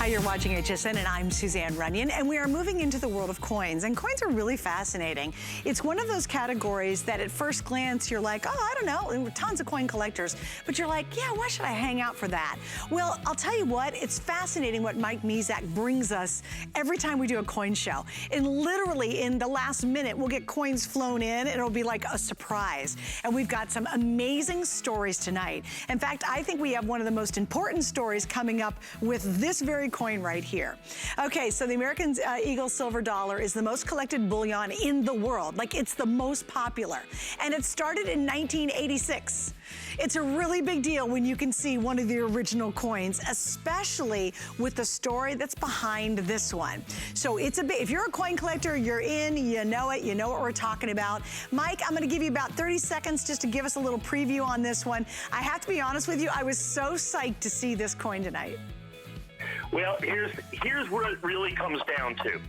Hi, you're watching HSN, and I'm Suzanne Runyon, and we are moving into the world of coins, and coins are really fascinating. It's one of those categories that at first glance, you're like, oh, I don't know, tons of coin collectors, but you're like, yeah, why should I hang out for that? Well, I'll tell you what, it's fascinating what Mike Mezak brings us every time we do a coin show. And literally, in the last minute, we'll get coins flown in, and it'll be like a surprise. And we've got some amazing stories tonight. In fact, I think we have one of the most important stories coming up with this very coin right here. Okay, so the American Eagle silver dollar is the most collected bullion in the world. Like, it's the most popular. And it started in 1986. It's a really big deal when you can see one of the original coins, especially with the story that's behind this one. So it's a big, if you're a coin collector, you're in, you know what we're talking about. Mike, I'm gonna give you about 30 seconds just to give us a little preview on this one. I have to be honest with you, I was so psyched to see this coin tonight. Well, here's where it really comes down to.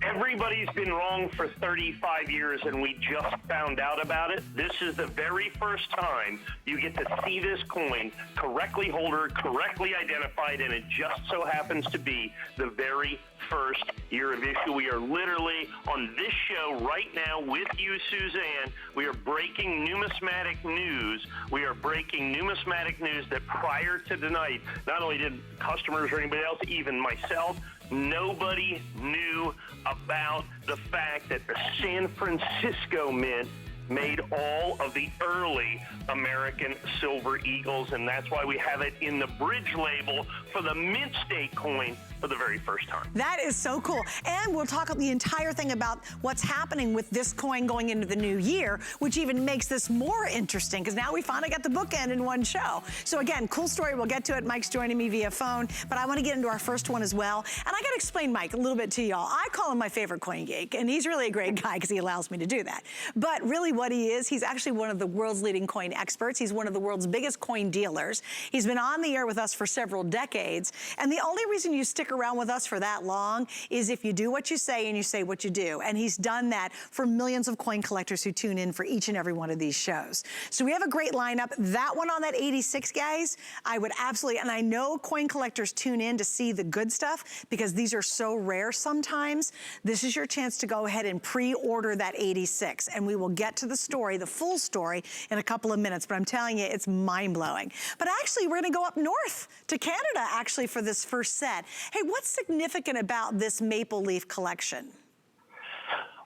Everybody's been wrong for 35 years, and we just found out about it. This is the very first time you get to see this coin correctly holder, correctly identified, and it just so happens to be the very first year of issue. We are literally on this show right now with you, Suzanne. We are breaking numismatic news. We are breaking numismatic news that prior to tonight, not only did customers or anybody else, even myself, nobody knew about the fact that the San Francisco Mint made all of the early American Silver Eagles, and that's why we have it in the bridge label for the Mint State coin for the very first time. That is so cool. And we'll talk the entire thing about what's happening with this coin going into the new year, which even makes this more interesting, because now we finally got the bookend in one show. So again, cool story, we'll get to it. Mike's joining me via phone, but I want to get into our first one as well. And I got to explain Mike a little bit to y'all. I call him my favorite coin geek, and he's really a great guy because he allows me to do that. But really what he is, he's actually one of the world's leading coin experts. He's one of the world's biggest coin dealers. He's been on the air with us for several decades. And the only reason you stick around with us for that long is if you do what you say and you say what you do. And he's done that for millions of coin collectors who tune in for each and every one of these shows. So we have a great lineup. That one on that 86, guys, I would absolutely, and I know coin collectors tune in to see the good stuff because these are so rare sometimes. This is your chance to go ahead and pre-order that 86. And we will get to the story, the full story, in a couple of minutes. But I'm telling you, it's mind-blowing. But actually, we're gonna go up north to Canada, actually, for this first set. Hey, what's significant about this maple leaf collection?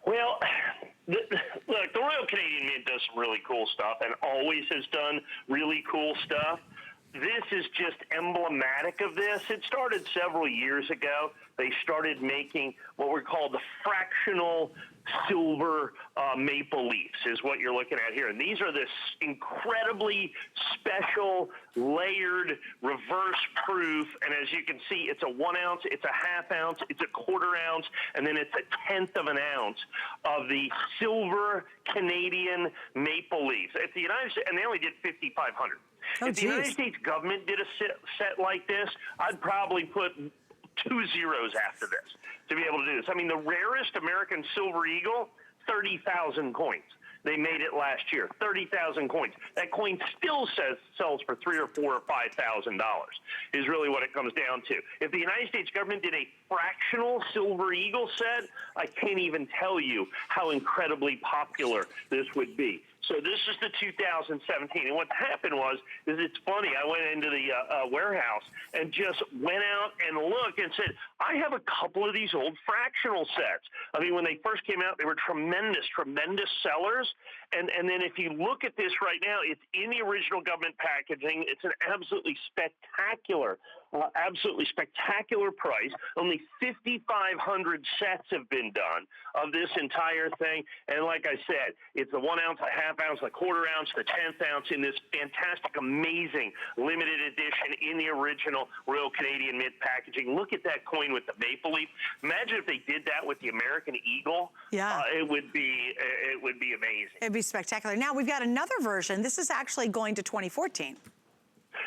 Well, look, the Royal Canadian Mint does some really cool stuff and always has done really cool stuff. This is just emblematic of this. It started several years ago. They started making what were called the fractional silver maple leaves is what you're looking at here. And these are this incredibly special, layered, reverse proof. And as you can see, it's a 1 ounce, it's a ½ ounce, it's a ¼ ounce, and then it's a 1/10 of an ounce of the silver Canadian maple leaves. At the United States, and they only did 5,500. If the United States government did a set like this, I'd probably put 2 zeros after this to be able to do this. I mean, the rarest American Silver Eagle, 30,000 coins. They made it last year, 30,000 coins. That coin still sells for $3,000 or $4,000 or $5,000 is really what it comes down to. If the United States government did a fractional Silver Eagle set, I can't even tell you how incredibly popular this would be. So this is the 2017, and what happened is it's funny, I went into the warehouse and just went out and looked and said, I have a couple of these old fractional sets. I mean, when they first came out, they were tremendous sellers, and then if you look at this right now, it's in the original government packaging. It's an absolutely spectacular price. Only 5,500 sets have been done of this entire thing, and like I said, it's a 1 ounce, a ½ ounce, a ¼ ounce, the 1/10 ounce in this fantastic, amazing limited edition in the original Royal Canadian Mint packaging. Look at that coin with the maple leaf. Imagine if they did that with the American Eagle. Yeah, it would be amazing. It'd be spectacular. Now we've got another version. This is actually going to 2014.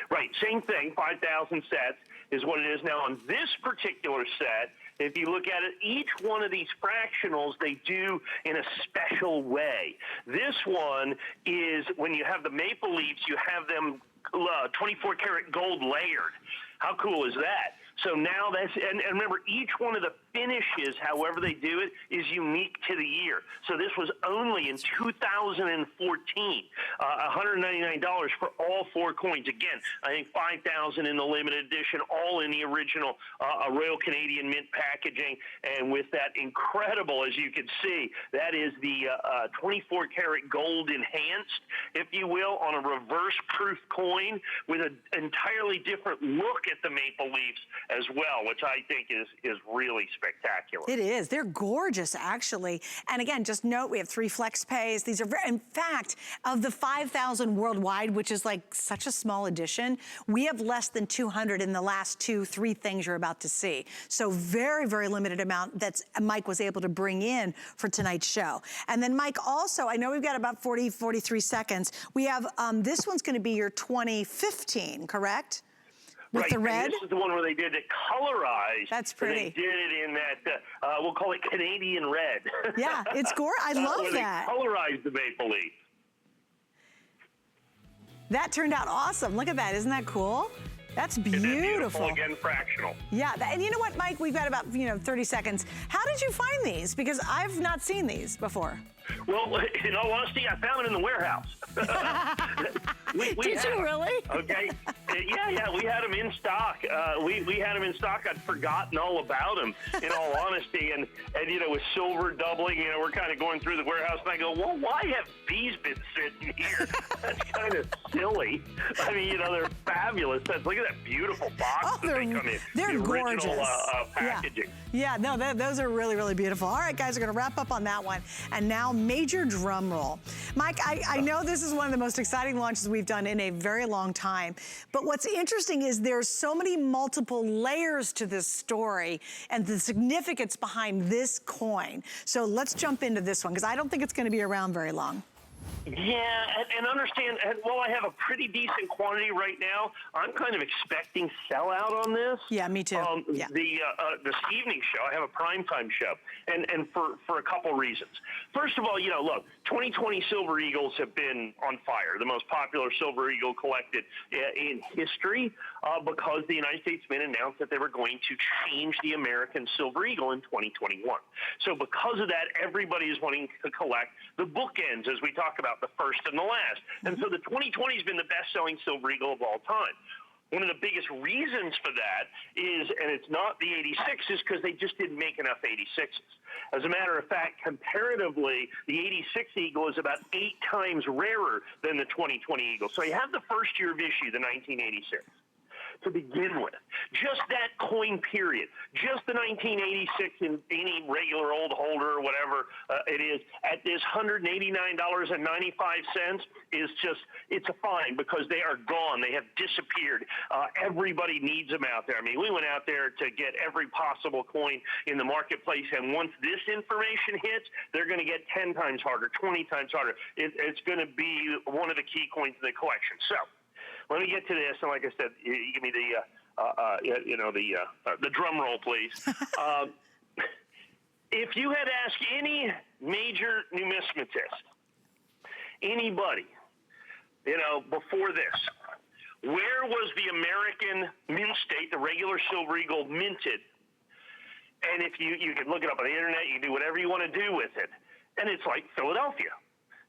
Right, same thing. 5,000 sets is what it is now on this particular set. If you look at it, each one of these fractionals, they do in a special way. This one is when you have the maple leaves, you have them 24 karat gold layered. How cool is that? So now and remember, each one of the finishes, however they do it, is unique to the year. So this was only in 2014, $199 for all 4 coins. Again, I think 5,000 in the limited edition, all in the original Royal Canadian Mint packaging, and with that incredible, as you can see, that is the 24 karat gold enhanced, if you will, on a reverse proof coin with an entirely different look at the maple leaves as well, which I think is really spectacular. It is. They're gorgeous, actually. And again, just note, we have 3 flex pays. These are very, in fact, of the 5,000 worldwide, which is like such a small edition, we have less than 200 in the last 2-3 things you're about to see. So very, very limited amount that Mike was able to bring in for tonight's show. And then Mike, also, I know we've got about 43 seconds. We have, this one's gonna be your 2015, correct? With the red? And this is the one where they did it colorized. That's pretty. They did it in that, we'll call it Canadian red. Yeah, it's gorgeous. I love that. They colorized the maple leaf. That turned out awesome. Look at that. Isn't that cool? That's beautiful. Again, fractional. Yeah, and you know what, Mike? We've got about 30 seconds. How did you find these? Because I've not seen these before. Well, in all honesty, I found it in the warehouse. Did you really? Okay. Yeah, we had them in stock. We had them in stock. I'd forgotten all about them, in all honesty. And with silver doubling, we're kind of going through the warehouse, and I go, well, why have these been sitting here? That's kind of silly. I mean, they're fabulous. Look at that beautiful box that they come in. They're the gorgeous. Original, packaging. Yeah, no, those are really, really beautiful. All right, guys, we're going to wrap up on that one. And now, major drum roll. Mike, I know this is one of the most exciting launches we've done in a very long time. But what's interesting is there's so many multiple layers to this story and the significance behind this coin. So let's jump into this one, because I don't think it's going to be around very long. Yeah, and understand, while I have a pretty decent quantity right now, I'm kind of expecting sellout on this. Yeah, me too. Yeah. This evening show, I have a primetime show, and for a couple reasons. First of all, look, 2020 Silver Eagles have been on fire, the most popular Silver Eagle collected in history, because the United States Mint announced that they were going to change the American Silver Eagle in 2021. So because of that, everybody is wanting to collect the bookends, as we talk about, the first and the last. And so the 2020 has been the best-selling Silver Eagle of all time. One of the biggest reasons for that is, and it's not the 86s, because they just didn't make enough 86s. As a matter of fact, comparatively, the 86 Eagle is about 8 times rarer than the 2020 Eagle. So you have the first year of issue, the 1986. To begin with, just that coin period, just the 1986 in any regular old holder or whatever it is, at this $189.95 is just, it's a fine, because they are gone. They have disappeared. Everybody needs them out there. I mean, we went out there to get every possible coin in the marketplace, and once this information hits, they're going to get 10 times harder, 20 times harder. It's going to be one of the key coins in the collection. So let me get to this, and like I said, you give me the drum roll, please. If you had asked any major numismatist, anybody, before this, where was the American mint state, the regular Silver Eagle, minted? And if you can look it up on the internet, you can do whatever you want to do with it, and it's like Philadelphia.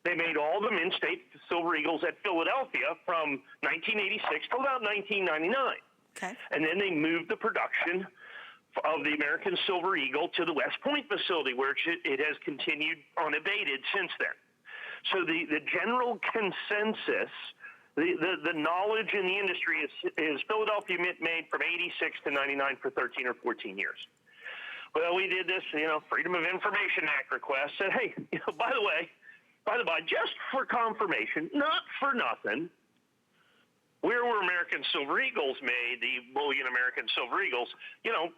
They made all the Mint State Silver Eagles at Philadelphia from 1986 till about 1999. Okay. And then they moved the production of the American Silver Eagle to the West Point facility, where it has continued unabated since then. So the general consensus, the knowledge in the industry is Philadelphia Mint made from 86 to 99 for 13 or 14 years. Well, we did this, Freedom of Information Act request, said, hey, by the by, just for confirmation, not for nothing, where were American Silver Eagles made, the bullion American Silver Eagles,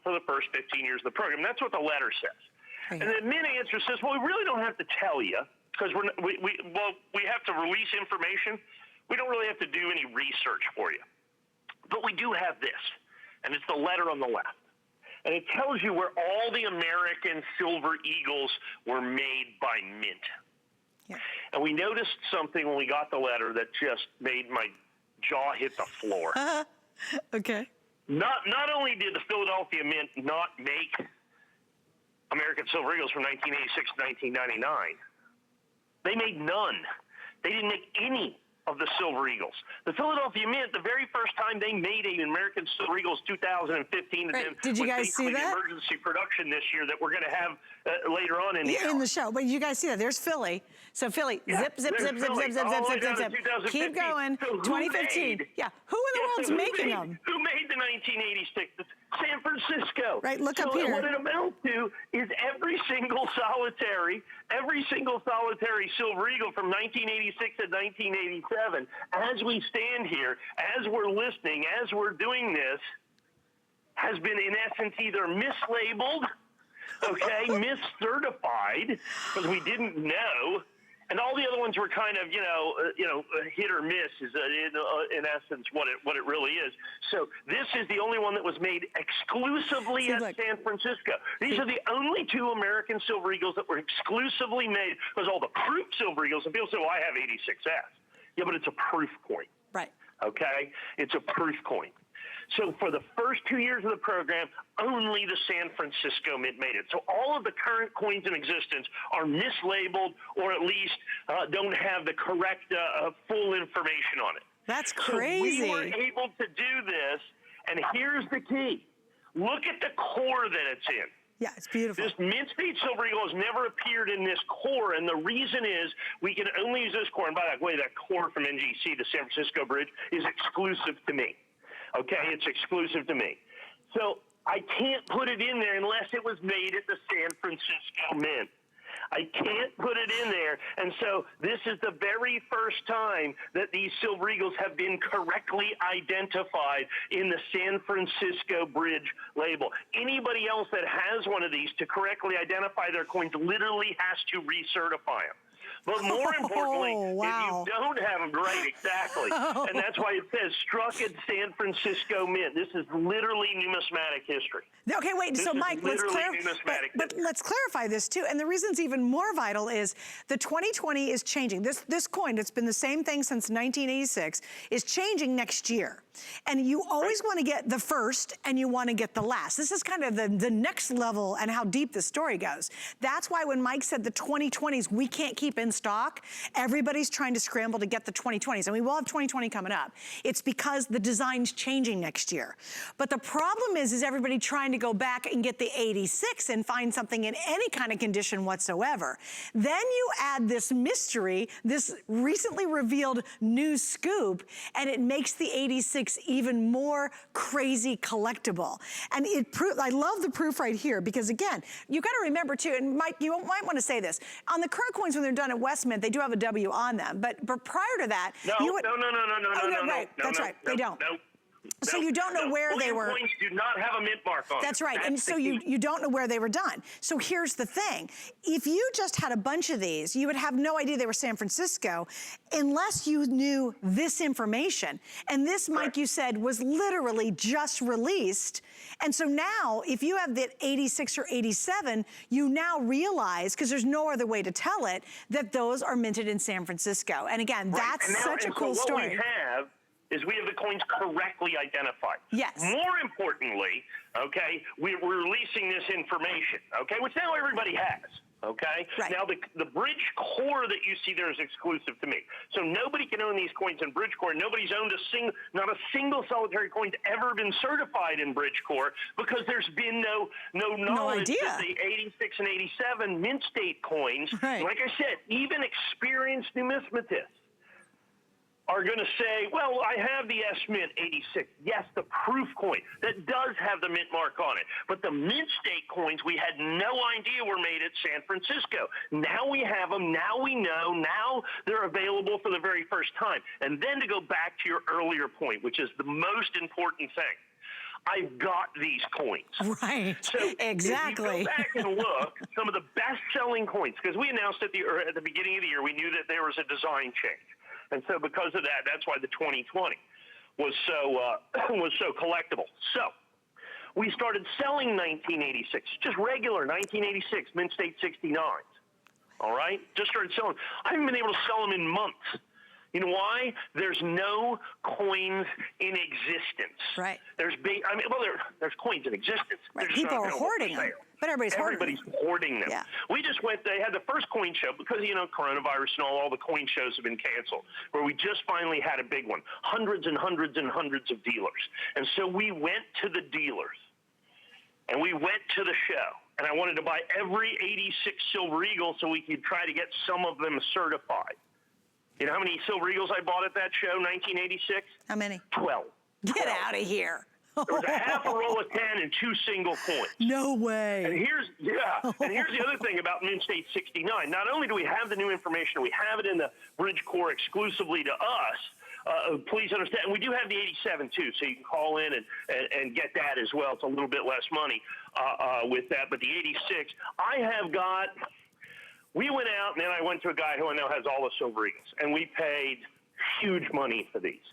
for the first 15 years of the program? That's what the letter says. Right. And the Mint answer says, well, we really don't have to tell you, because we have to release information. We don't really have to do any research for you. But we do have this, and it's the letter on the left. And it tells you where all the American Silver Eagles were made by Mint. Yeah. And we noticed something when we got the letter that just made my jaw hit the floor. Okay. Not only did the Philadelphia Mint not make American Silver Eagles from 1986 to 1999, they made none. They didn't make any of the Silver Eagles. The Philadelphia Mint, the very first time they made an American Silver Eagles 2015, and then did you guys see that? Emergency production this year that we're going to have later on in the show. But you guys see that? There's Philly. So Philly, zip, zip, zip, zip, zip, zip, zip, zip, zip. Keep going. So 2015. Yeah. Who in the world's making them? Who made the 1986? San Francisco. Right. Look up here. So what it amounts to is every single solitary Silver Eagle from 1986 to 1987. As we stand here, as we're listening, as we're doing this, has been in essence either mislabeled, okay, miscertified, because we didn't know, and all the other ones were kind of, hit or miss is in essence what it really is. So this is the only one that was made exclusively at San Francisco. These are the only two American Silver Eagles that were exclusively made, because all the proof Silver Eagles, and people say, well, I have 86S. Yeah, but it's a proof coin. Right. Okay? It's a proof coin. So for the first 2 years of the program, only the San Francisco Mint made it. So all of the current coins in existence are mislabeled, or at least don't have the correct full information on it. That's crazy. So we were able to do this, and here's the key. Look at the core that it's in. Yeah, it's beautiful. This Mint State Silver Eagle has never appeared in this core, and the reason is we can only use this core. And by the way, that core from NGC, the San Francisco Bridge, is exclusive to me. Okay, it's exclusive to me. So I can't put it in there unless it was made at the San Francisco Mint. I can't put it in there. And so this is the very first time that these Silver Eagles have been correctly identified in the San Francisco Bridge label. Anybody else that has one of these to correctly identify their coins literally has to recertify them. But more importantly, if you don't have them, right, exactly. And that's why it says struck at San Francisco Mint. This is literally numismatic history. Okay, wait, so Mike, let's clarify this too. And the reason it's even more vital is the 2020 is changing. This coin, it's been the same thing since 1986, is changing next year. And you always want to get the first and you want to get the last. This is kind of the next level and how deep the story goes. That's why when Mike said the 2020s we can't keep in stock, everybody's trying to scramble to get the 2020s. And we will have 2020 coming up. It's because the design's changing next year. But the problem is everybody trying to go back and get the 86 and find something in any kind of condition whatsoever. Then you add this mystery, this recently revealed new scoop, and it makes the 86 even more crazy collectible. And I love the proof right here, because again, you got to remember too, and Mike, you might want to say this, on the current coins when they're done at West Mint, they do have a W on them, but prior to that, no, that's right, they don't. So you don't know where they were. Coins do not have a mint mark on them. That's right, and so you don't know where they were done. So here's the thing. If you just had a bunch of these, you would have no idea they were San Francisco unless you knew this information. And this, Mike, you said, was literally just released. And so now, if you have the 86 or 87, you now realize, because there's no other way to tell it, that those are minted in San Francisco. And again, that's such a cool story. What we have is we have the coins correctly identified. Yes. More importantly, okay, we're releasing this information, okay, which now everybody has, okay? Right. Now, the bridge core that you see there is exclusive to me. So nobody can own these coins in bridge core. Nobody's owned not a single solitary coin's ever been certified in bridge core, because there's been no knowledge that the 86 and 87 mint state coins, like I said, even experienced numismatists are going to say, well, I have the S Mint 86. Yes, the proof coin that does have the mint mark on it. But the mint state coins, we had no idea were made at San Francisco. Now we have them. Now we know. Now they're available for the very first time. And then to go back to your earlier point, which is the most important thing, I've got these coins. Right, so exactly. If you go back and look, some of the best-selling coins, because we announced at the beginning of the year, we knew that there was a design change. And so because of that, that's why the 2020 was so collectible. So we started selling 1986, just regular 1986 Mint State 69s. All right? Just started selling. I haven't been able to sell them in months. You know why? There's no coins in existence. Right. There's coins in existence. Right. People are hoarding them, but everybody's hoarding them. Yeah. We just they had the first coin show because, coronavirus and all the coin shows have been canceled, where we just finally had a big one. Hundreds and hundreds and hundreds of dealers. And so we went to the dealers, and we went to the show. And I wanted to buy every 86 Silver Eagle so we could try to get some of them certified. You know how many Silver Eagles I bought at that show, 1986? How many? 12. Get out of here. There was a half a roll of 10 and 2 single coins. No way. And here's the other thing about Mint State 69. Not only do we have the new information, we have it in the Bridge Core exclusively to us. Please understand, we do have the 87 too, so you can call in and get that as well. It's a little bit less money with that, but the 86, we went out, and then I went to a guy who I know has all the Silver Eagles, and we paid huge money for these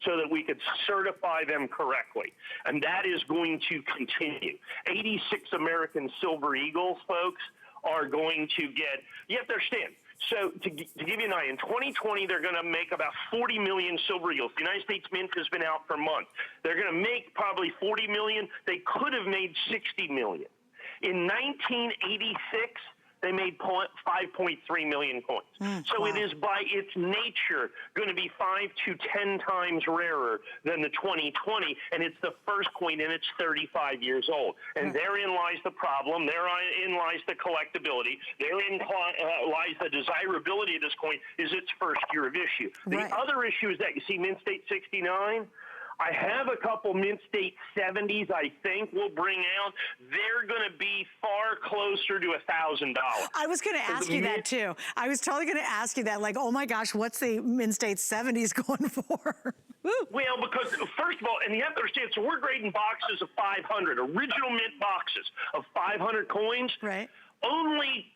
so that we could certify them correctly. And that is going to continue. 86 American Silver Eagles, folks, are going to get, you have to understand, so to give you an idea, in 2020, they're going to make about 40 million Silver Eagles. The United States Mint has been out for months. They're going to make probably 40 million. They could have made 60 million. In 1986, they made 5.3 million coins. So it is by its nature going to be 5 to 10 times rarer than the 2020, and it's the first coin, and it's 35 years old. And therein lies the problem. Therein lies the collectability. Therein lies the desirability of this coin is its first year of issue. The other issue is that you see Mint State 69, I have a couple Mint State 70s I think we'll bring out. They're going to be far closer to $1,000. I was going to ask you that too. I was totally going to ask you that, like, oh my gosh, what's the Mint State 70s going for? Well, because first of all, and you have to understand, so we're grading boxes of 500, original Mint boxes of 500 coins. Right. Only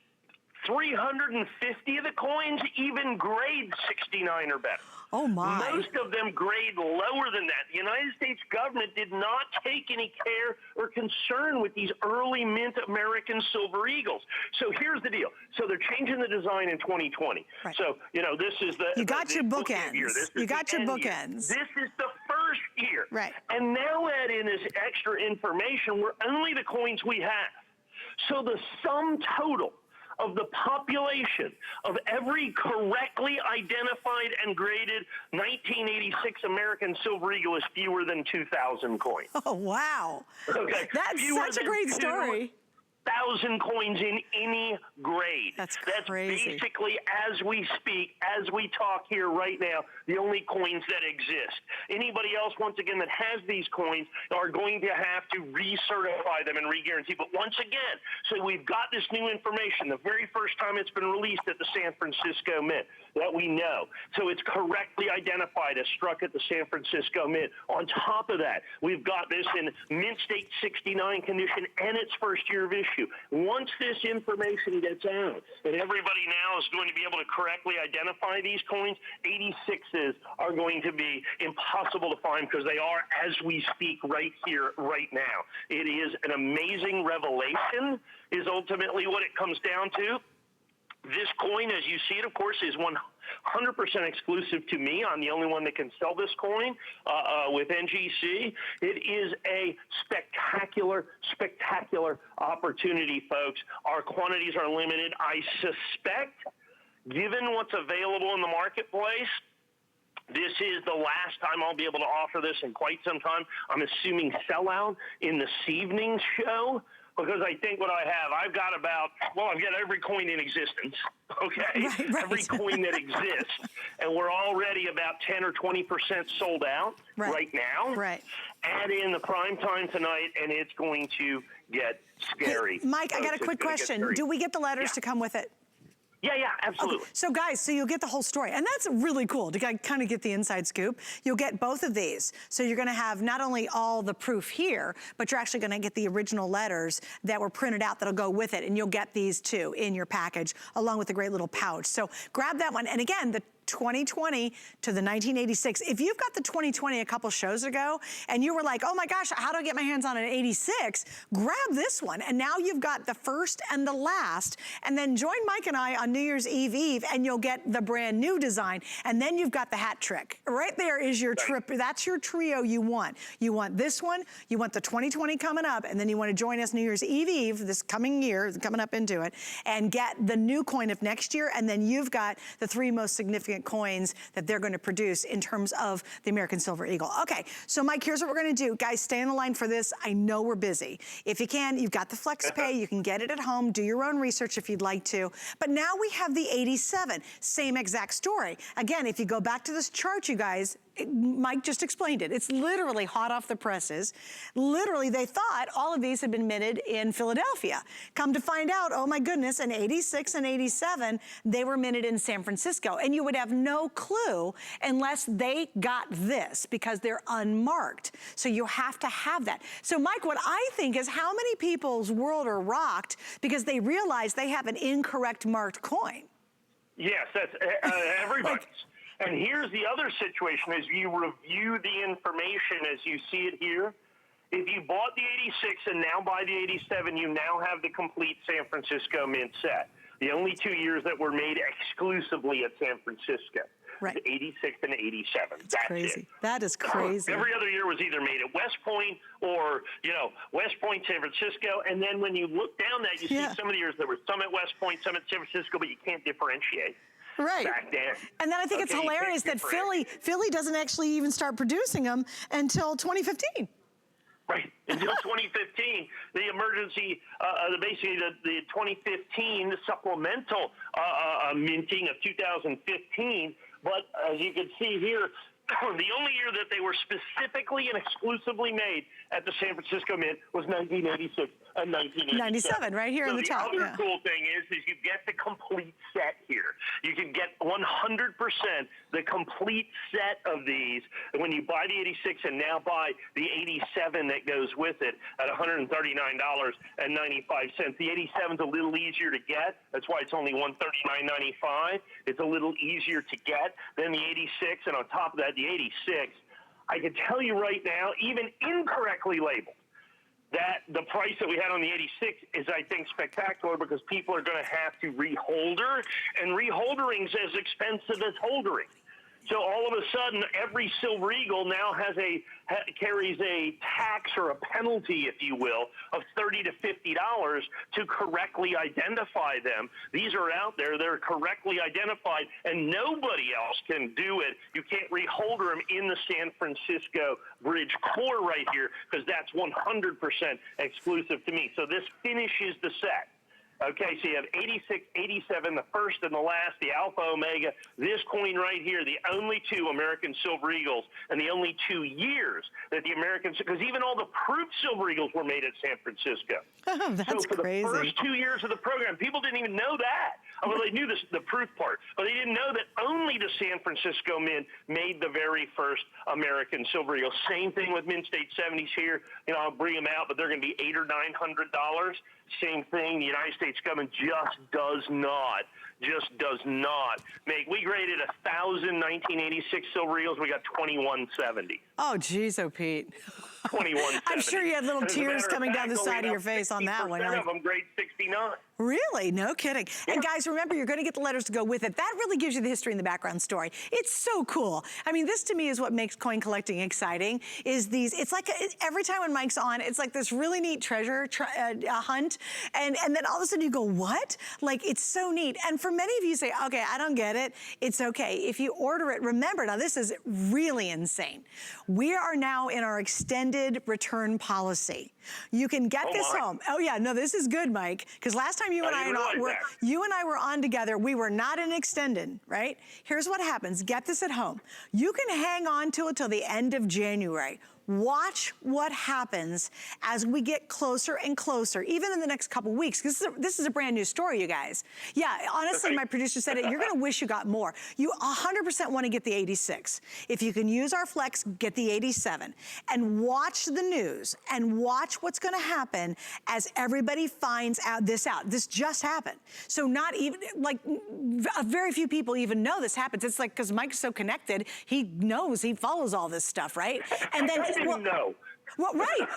350 of the coins even grade 69 or better. Oh, my. Most of them grade lower than that. The United States government did not take any care or concern with these early mint American Silver Eagles. So here's the deal. So they're changing the design in 2020. Right. So, this is the... You got your bookends. You got your bookends. This is the first year. Right. And now add in this extra information where only the coins we have. So the sum total of the population of every correctly identified and graded 1986 American Silver Eagle is fewer than 2,000 coins. Oh, wow. Okay. That's such a great story. 1,000 coins in any grade. That's crazy. That's basically, as we speak, as we talk here right now, the only coins that exist. Anybody else, once again, that has these coins are going to have to recertify them and re-guarantee. But once again, so we've got this new information, the very first time it's been released at the San Francisco Mint that we know. So it's correctly identified as struck at the San Francisco Mint. On top of that, we've got this in Mint State 69 condition and its first year of issue. Once this information gets out, and everybody now is going to be able to correctly identify these coins, 86s are going to be impossible to find because they are, as we speak, right here, right now. It is an amazing revelation, is ultimately what it comes down to. This coin, as you see it, of course, is 100% exclusive to me. I'm the only one that can sell this coin with NGC. It is a spectacular, spectacular opportunity, folks. Our quantities are limited. I suspect, given what's available in the marketplace, this is the last time I'll be able to offer this in quite some time. I'm assuming sellout in this evening's show. Because I think what I have, I've got every coin in existence, okay? Right. Every coin that exists. And we're already about 10 or 20% sold out right now. Right. Add in the prime time tonight, and it's going to get scary. Hey, Mike, I got a quick question. Do we get the letters to come with it? Yeah, absolutely. Okay. So guys, so you'll get the whole story. And that's really cool to kind of get the inside scoop. You'll get both of these. So you're gonna have not only all the proof here, but you're actually gonna get the original letters that were printed out that'll go with it. And you'll get these too in your package, along with a great little pouch. So grab that one. And again, 2020 to the 1986. If you've got the 2020 a couple shows ago and you were like, oh my gosh, how do I get my hands on an 86? Grab this one. And now you've got the first and the last. And then join Mike and I on New Year's Eve and you'll get the brand new design. And then you've got the hat trick. Right there is your trip. That's your trio you want. You want this one, you want the 2020 coming up, and then you want to join us New Year's Eve this coming year, coming up into it, and get the new coin of next year. And then you've got the 3 most significant coins that they're going to produce in terms of the American Silver Eagle. Okay, so Mike, here's what we're going to do. Guys, stay on the line for this. I know we're busy. If you can, you've got the flex pay. You can get it at home. Do your own research if you'd like to. But now we have the 87. Same exact story. Again, if you go back to this chart, you guys, Mike just explained it. It's literally hot off the presses. Literally, they thought all of these had been minted in Philadelphia. Come to find out, oh my goodness, in 86 and 87, they were minted in San Francisco. And you would have no clue unless they got this because they're unmarked. So you have to have that. So Mike, what I think is how many people's world are rocked because they realize they have an incorrect marked coin? Yes, that's everybody's. And here's the other situation as you review the information as you see it here. If you bought the 86 and now buy the 87, you now have the complete San Francisco mint set. The only 2 years that were made exclusively at San Francisco. Right. The 86 and 87. That's crazy. It. That is crazy. Every other year was either made at West Point or, West Point, San Francisco. And then when you look down that, you see some of the years there were some at West Point, some at San Francisco, but you can't differentiate. Right. Back then. And then I think it's hilarious that Philly doesn't actually even start producing them until 2015. Right. Until 2015, the emergency, basically the 2015 supplemental minting of 2015. But as you can see here, the only year that they were specifically and exclusively made at the San Francisco Mint was 1986 and 1987. Right here in the top. The other cool thing is you get the complete set here. You can get 100% the complete set of these when you buy the 86 and now buy the 87 that goes with it at $139.95. The 87 is a little easier to get. That's why it's only $139.95. It's a little easier to get than the 86, and on top of that, the 86, I can tell you right now, even incorrectly labeled, that the price that we had on the 86 is, I think, spectacular because people are going to have to reholder, and reholdering's as expensive as holdering. So all of a sudden, every Silver Eagle now carries a tax or a penalty, if you will, of $30 to $50 to correctly identify them. These are out there; they're correctly identified, and nobody else can do it. You can't reholder them in the San Francisco Bridge core right here because that's 100% exclusive to me. So this finishes the set. Okay, so you have 86, 87, the first and the last, the Alpha Omega. This coin right here, the only 2 American Silver Eagles, and the only 2 years that the Americans, because even all the proof Silver Eagles were made at San Francisco. Oh, that's so for crazy. The first 2 years of the program, people didn't even know that. Well, they knew the proof part, but they didn't know that only the San Francisco Mint made the very first American Silver Eagle. Same thing with Mint State 70s here. I'll bring them out, but they're going to be $800 or $900. Same thing. The United States government just does not make. We graded 1,000 1986 Silver Eagles. We got 2170. Oh, geez, oh, Pete. 2170. I'm sure you had little tears coming down the side of your face on that one. Of them grade 69. Really? No kidding. Yeah. And guys, remember, you're going to get the letters to go with it. That really gives you the history and the background story. It's so cool. I mean, this to me is what makes coin collecting exciting, is these, it's like every time when Mike's on, it's like this really neat treasure hunt. And then all of a sudden you go, what? Like, it's so neat. And for many of you say, okay, I don't get it. It's okay. If you order it, remember, now this is really insane. We are now in our extended return policy. You can get this home. Oh yeah, no, this is good, Mike, because last time you and I were on together, we were not in extended, right? Here's what happens. Get this at home. You can hang on to it till the end of January. watch what happens as we get closer and closer, even in the next couple weeks. This is a brand new story, you guys. Yeah, honestly, my producer said it, you're gonna wish you got more. You 100% wanna get the 86. If you can use our Flex, get the 87. And watch the news and watch what's gonna happen as everybody finds out this out. This just happened. So not even, like, very few people even know this happens. It's like, because Mike's so connected, he knows, he follows all this stuff, right? And then, I didn't know. Well, right.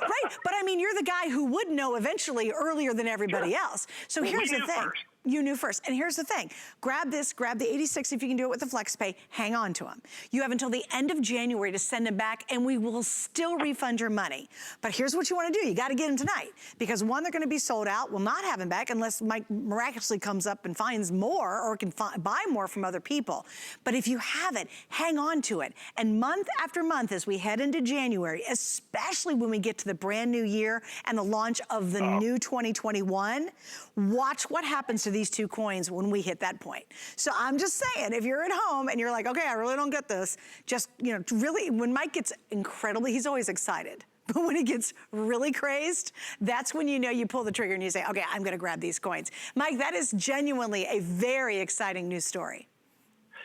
But I mean, you're the guy who would know eventually earlier than everybody else. So here's the thing. You knew first. And here's the thing. Grab this, grab the 86 if you can do it with the FlexPay, hang on to them. You have until the end of January to send them back and we will still refund your money. But here's what you want to do. You got to get them tonight because one, they're going to be sold out. We'll not have them back unless Mike miraculously comes up and finds more or can buy more from other people. But if you have it, hang on to it. And month after month as we head into January, especially when we get to the brand new year and the launch of the new 2021, watch what happens to these two coins when we hit that point. So I'm just saying, if you're at home and you're like, okay, I really don't get this, just, you know, really, when Mike gets incredibly, he's always excited. But when he gets really crazed, that's when you know you pull the trigger and you say, okay, I'm gonna grab these coins. Mike, that is genuinely a very exciting news story.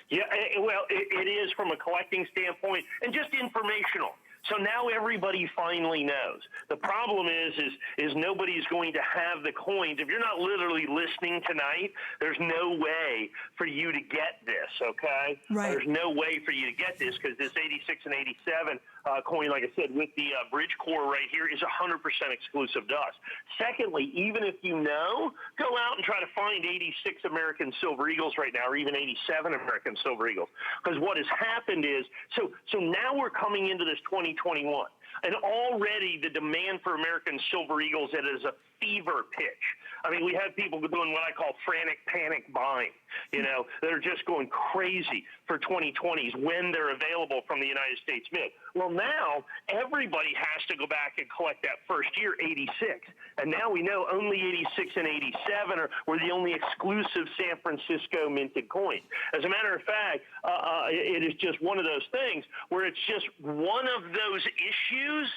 Yeah, well, it is from a collecting standpoint and just informational. So now everybody finally knows. The problem is nobody's going to have the coins. If you're not literally listening tonight, there's no way for you to get this, okay? Right. There's no way for you to get this because this 86 and 87 coin, like I said, with the bridge core right here is 100% exclusive to us. Secondly, even if you know, go out and try to find 86 American Silver Eagles right now or even 87 American Silver Eagles. Because what has happened is, so now we're coming into this 2021. And already the demand for American Silver Eagles, it is a fever pitch. I mean, we have people doing what I call frantic panic buying. You know, they're just going crazy for 2020s when they're available from the United States Mint. Well, now everybody has to go back and collect that first year, 86. And now we know only 86 and 87 were the only exclusive San Francisco minted coins. As a matter of fact, it is just one of those things where it's just one of those issues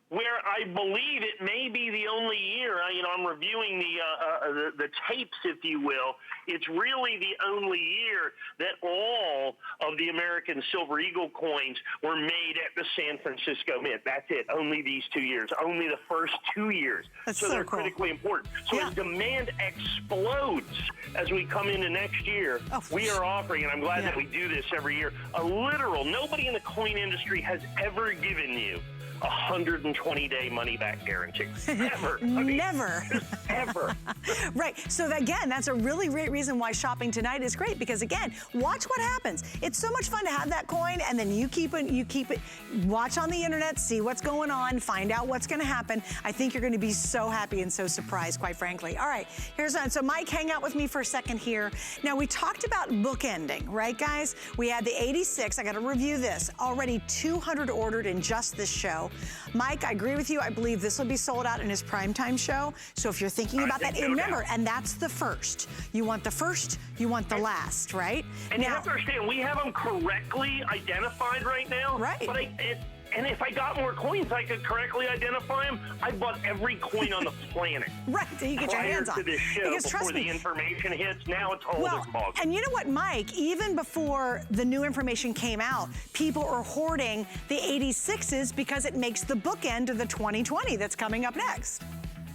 where I believe it may be the only year, you know, I'm reviewing the tapes, if you will. It's really the only year that all of the American Silver Eagle coins were made at the San Francisco Mint. That's it. Only these 2 years. Only the first 2 years. So they're cool. Critically important. So as demand explodes as we come into next year, we are offering, and I'm glad that we do this every year, a literal, nobody in the coin industry has ever given you 120-day money-back guarantee. Ever. I mean, never. Ever. Right. So again, that's a really great reason why shopping tonight is great because again, watch what happens. It's so much fun to have that coin and then you keep it, watch on the internet, see what's going on, find out what's going to happen. I think you're going to be so happy and so surprised, quite frankly. All right, here's one. So Mike, hang out with me for a second here. Now we talked about bookending, right guys? We had the 86, I got to review this. Already 200 ordered in just this show. Mike, I agree with you. I believe this will be sold out in his primetime show. So if you're thinking about that, remember, and that's the first. You want the first, you want the last, right? And now, you have to understand, we have them correctly identified right now. Right. But and if I got more coins, I could correctly identify them. I bought every coin on the planet. Right, that you get your hands on. Prior to this show, because before the information hits, now it's a whole different ballgame. And you know what, Mike? Even before the new information came out, people are hoarding the 86s because it makes the bookend of the 2020 that's coming up next.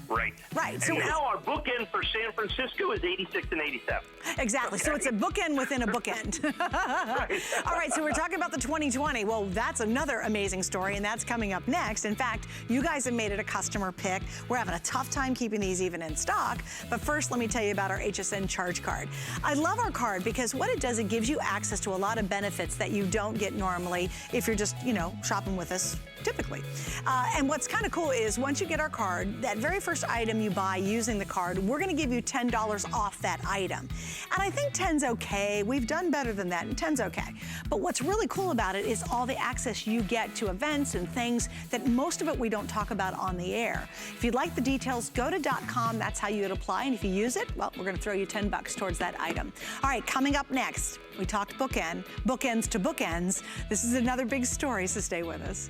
Right. Right. So now our bookend for San Francisco is 86 and 87. Exactly. Okay. So it's a bookend within a bookend. Right. All right. So we're talking about the 2020. Well, that's another amazing story, and that's coming up next. In fact, you guys have made it a customer pick. We're having a tough time keeping these even in stock. But first, let me tell you about our Hsn Charge Card. I love our card because what it does, it gives you access to a lot of benefits that you don't get normally if you're just, you know, shopping with us typically. And what's kind of cool is once you get our card, that very first item you buy using the card, we're going to give you $10 off that item. And I think 10's okay. We've done better than that, and 10's okay. But what's really cool about it is all the access you get to events and things that most of it we don't talk about on the air. If you'd like the details, go to .com. That's how you'd apply. And if you use it, well, we're going to throw you $10 towards that item. All right, coming up next, we talked bookends to bookends. This is another big story, so stay with us.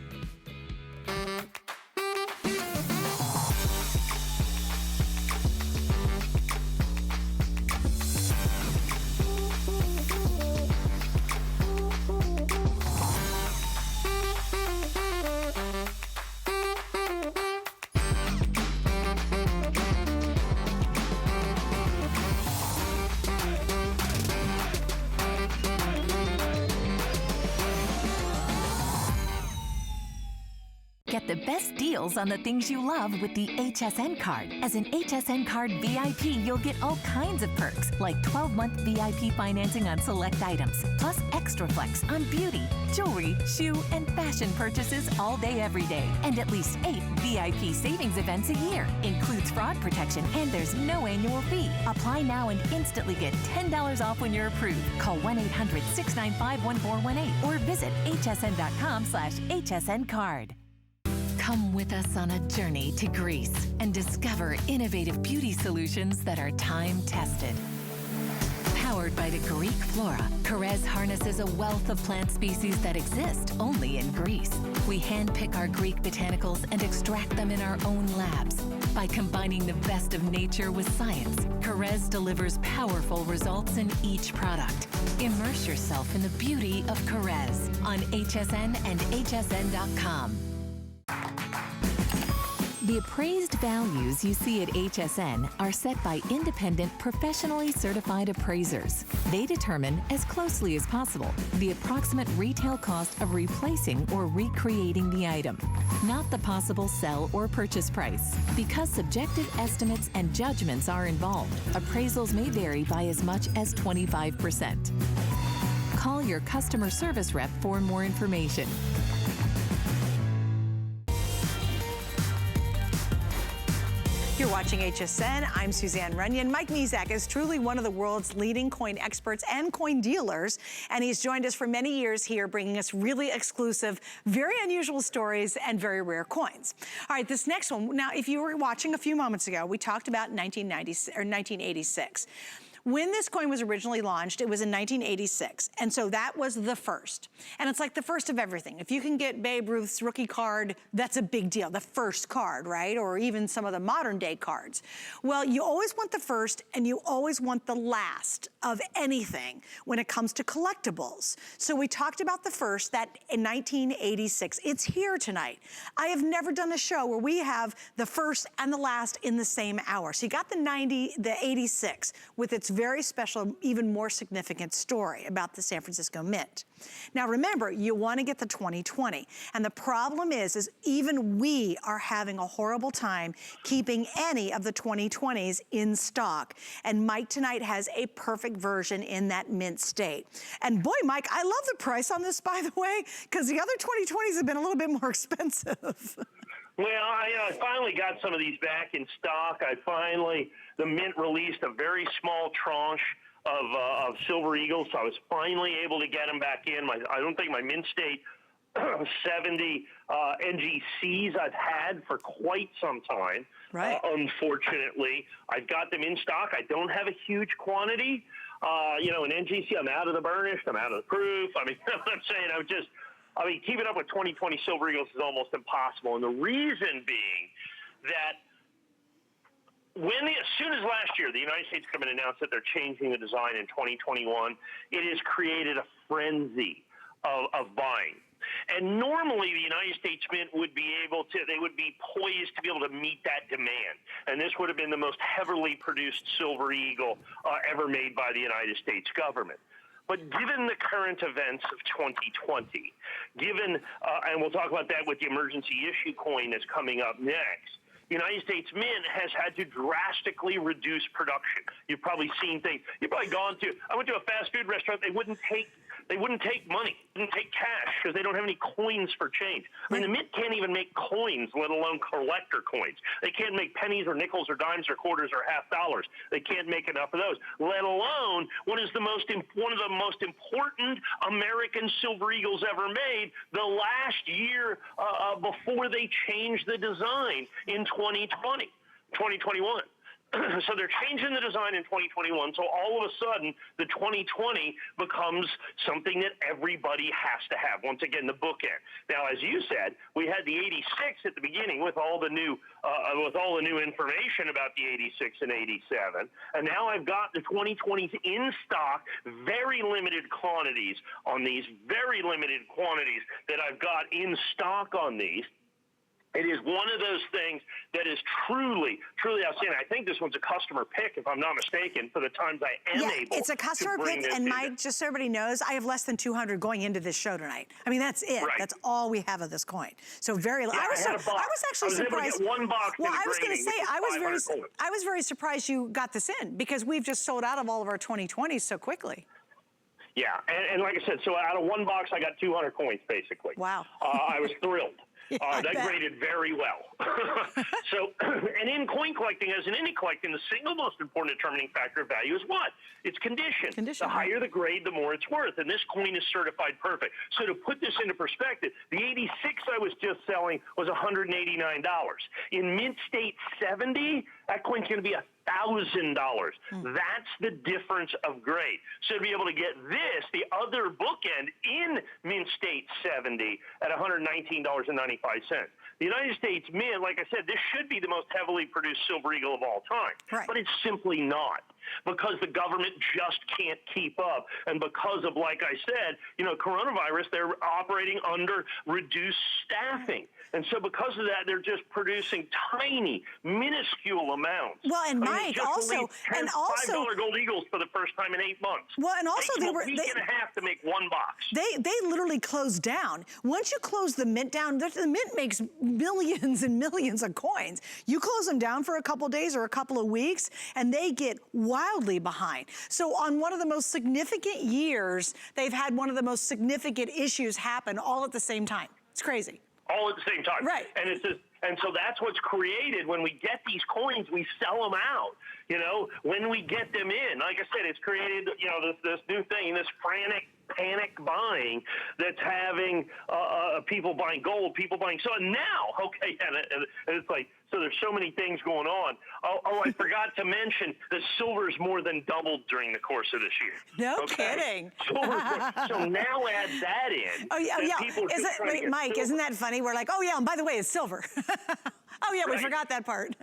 Get the best deals on the things you love with the Hsn Card. As an Hsn Card VIP, you'll get all kinds of perks, like 12-month VIP financing on select items, plus extra flex on beauty, jewelry, shoe, and fashion purchases all day, every day. And at least 8 VIP savings events a year. Includes fraud protection, and there's no annual fee. Apply now and instantly get $10 off when you're approved. Call 1-800-695-1418 or visit hsn.com/Hsn Card. Come with us on a journey to Greece and discover innovative beauty solutions that are time-tested. Powered by the Greek flora, Hsn harnesses a wealth of plant species that exist only in Greece. We handpick our Greek botanicals and extract them in our own labs. By combining the best of nature with science, Hsn delivers powerful results in each product. Immerse yourself in the beauty of Hsn on HSN and hsn.com. The appraised values you see at HSN are set by independent, professionally certified appraisers. They determine, as closely as possible, the approximate retail cost of replacing or recreating the item, not the possible sell or purchase price. Because subjective estimates and judgments are involved, appraisals may vary by as much as 25%. Call your customer service rep for more information. You're watching HSN. I'm Suzanne Runyon. Mike Mezak is truly one of the world's leading coin experts and coin dealers, and he's joined us for many years here, bringing us really exclusive, very unusual stories and very rare coins. All right, this next one. Now, if you were watching a few moments ago, we talked about 1986. When this coin was originally launched, it was in 1986, and so that was the first. And it's like the first of everything. If you can get Babe Ruth's rookie card, that's a big deal, the first card, right? Or even some of the modern day cards. Well, you always want the first, and you always want the last of anything when it comes to collectibles. So we talked about the first, that in 1986. It's here tonight. I have never done a show where we have the first and the last in the same hour. So you got the 86 with its very special, even more significant story about the San Francisco Mint. Now remember, you want to get the 2020. And the problem is even we are having a horrible time keeping any of the 2020s in stock. And Mike tonight has a perfect version in that mint state. And boy, Mike, I love the price on this, by the way, because the other 2020s have been a little bit more expensive. Well, I finally got some of these back in stock. The Mint released a very small tranche of Silver Eagles, so I was finally able to get them back in. I don't think my Mint State 70 NGCs I've had for quite some time. Right. Unfortunately, I've got them in stock. I don't have a huge quantity. An NGC, I'm out of the burnished, I'm out of the proof. I mean, I'm saying keeping up with 2020 Silver Eagles is almost impossible. And the reason being that as soon as last year, the United States government announced that they're changing the design in 2021, it has created a frenzy of buying. And normally the United States Mint would be poised to be able to meet that demand. And this would have been the most heavily produced Silver Eagle ever made by the United States government. But given the current events of 2020, and we'll talk about that with the emergency issue coin that's coming up next, the United States Mint has had to drastically reduce production. You've probably seen things. You've probably I went to a fast food restaurant, they wouldn't take money, didn't take cash because they don't have any coins for change. I mean, the Mint can't even make coins, let alone collector coins. They can't make pennies or nickels or dimes or quarters or half dollars. They can't make enough of those, let alone one of the most important American Silver Eagles ever made the last year before they changed the design in 2021. so they're changing the design in 2021. So all of a sudden, the 2020 becomes something that everybody has to have. Once again, the bookend. Now, as you said, we had the 86 at the beginning with all the new information about the 86 and 87, and now I've got the 2020s in stock, very limited quantities on these, very limited quantities that I've got in stock on these. It is one of those things that is truly, truly outstanding. I think this one's a customer pick, if I'm not mistaken, for the times I am able. It's a customer pick, and Mike, just so everybody knows, I have less than 200 going into this show tonight. I mean, that's it. Right. That's all we have of this coin. So very. Yeah, I was actually surprised. One box. Well, I was going to say, I was very surprised you got this in, because we've just sold out of all of our 2020s so quickly. Yeah, and like I said, so out of one box, I got 200 coins basically. Wow. I was thrilled. Yeah, that graded very well. So, and in coin collecting, as in any collecting, the single most important determining factor of value is what? It's condition. The higher the grade, the more it's worth. And this coin is certified perfect. So to put this into perspective, the 86 I was just selling was $189. In mint state 70, that coin's going to be $1,000. That's the difference of grade. So to be able to get this, the other bookend, in mint state 70 at $119.95. The United States Mint, like I said, this should be the most heavily produced silver eagle of all time. Right. But it's simply not, because the government just can't keep up. And because of, like I said, coronavirus, they're operating under reduced staffing. And so because of that, they're just producing tiny, minuscule amounts. Well, and Mike, also $5 gold eagles for the first time in 8 months. Well, and also they were a week and a half to make one box. They literally closed down. Once you close the mint down, the mint makes millions and millions of coins. You close them down for a couple days or a couple of weeks, and they get wildly behind. So on one of the most significant years, they've had one of the most significant issues happen all at the same time. It's crazy. All at the same time. Right. And it's just, and so that's what's created. When we get these coins, we sell them out. When we get them in, like I said, it's created, this new thing, this frantic panic buying that's having people buying gold, people buying so now, okay, and it's like, so there's so many things going on. Oh, I forgot to mention that silver's more than doubled during the course of this year. No kidding. So now add that in. Oh yeah, wait, Mike, isn't that funny? We're like, oh yeah, and by the way, it's silver. Oh yeah, we forgot that part.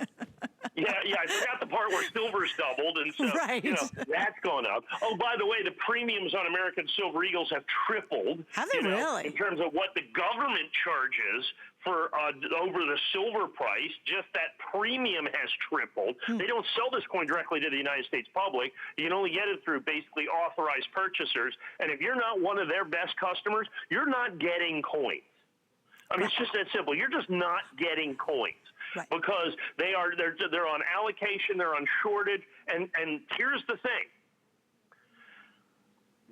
Yeah, I forgot the part where silver's doubled, and so that's gone up. Oh, by the way, the premiums on American Silver Eagles have tripled. Have they really? In terms of what the government charges for over the silver price, just that premium has tripled. They don't sell this coin directly to the United States public. You can only get it through basically authorized purchasers, and if you're not one of their best customers, you're not getting coins. I mean, it's just that simple. You're just not getting coins. Right. Because they're on allocation, they're on shortage, and here's the thing.